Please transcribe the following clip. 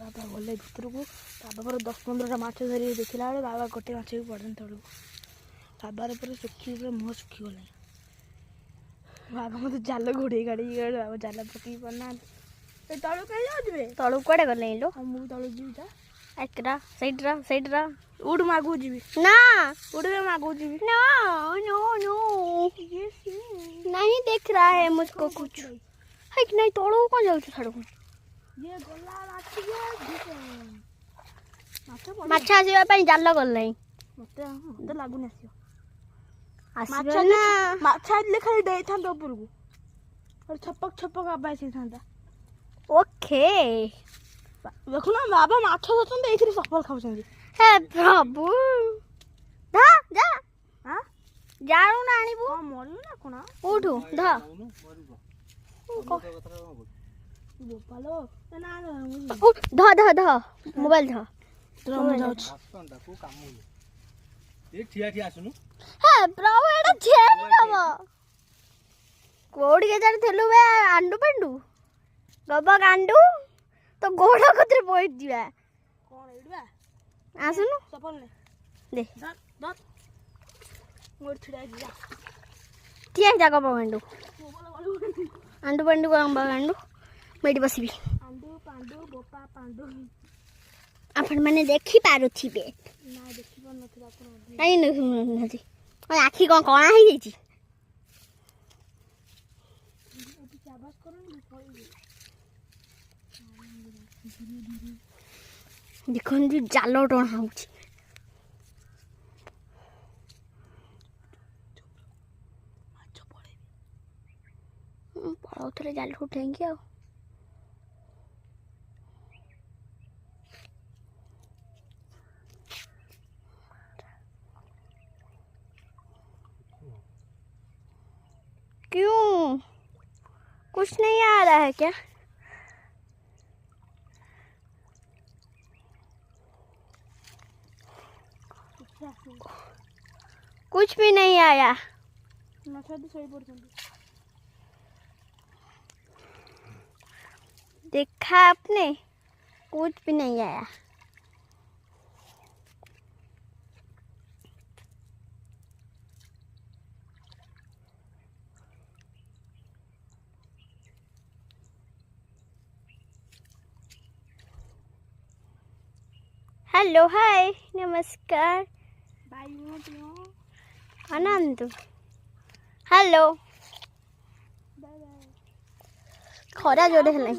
बाबा गले भितर को बाबा 10-15टा माछ धरी देखला बेले बाबा गोटे माछ भी पड़े तलू बाबार पूरा सुखी मुह सुखी गला बाबा मत जाल घोड़े गाड़ी बाबा जाल पकई पाना तलू कहीं जाऊे तलू कड़े गले लो मुझे तलू जी एकरा सैडरा उड़ मागू जीवी ना उड़े मागू जीवी नो नो नो नहीं देख रहा है मुझको कुछ है कि नहीं तोड़ो कौन जाऊ छाड़ ये गला माछ आसीबा पई जाल गलै मते लागुनी आसीबा ना माछ आइले खाली देइथांत ऊपर को और छपक आवाज होइथांता ओके देखो ना बाबा माछ धरछन एइथि सफल खाउछन हे प्रभु धा जा हां जाणु ना आनिबु मरियो ना कोना उठू धा गोपालो ना धा धा धा मोबाइल धा हम जाउछ आसंता को काम ए ठिया सुनु हे प्रभु एटा छेनी बाबा कोडी के जान थेलु बे आंडू पंडू गबा कांडू तो गोड़ा कतरे पोइ दिया कोन एडबा आसुनु सफल ने दे दत मोर छिड़ा दिया ठिया जागा पंडू आंडू पंडू को अंबा कांडू मेडी बसिबी आंडू पांडू गोपा पांडू आपण माने देखि पारुथिबे ना देखि पर नथिला आपण नहीं नहीं आखि कौन कणा हो जाइए देखो जाल टणा हो पड़े जाल उठेंगे आ क्यों कुछ नहीं आ रहा है क्या कुछ भी नहीं आया देखा आपने कुछ भी नहीं आया हेलो हाय नमस्कार आनंद हेलो खरा जोरे हेले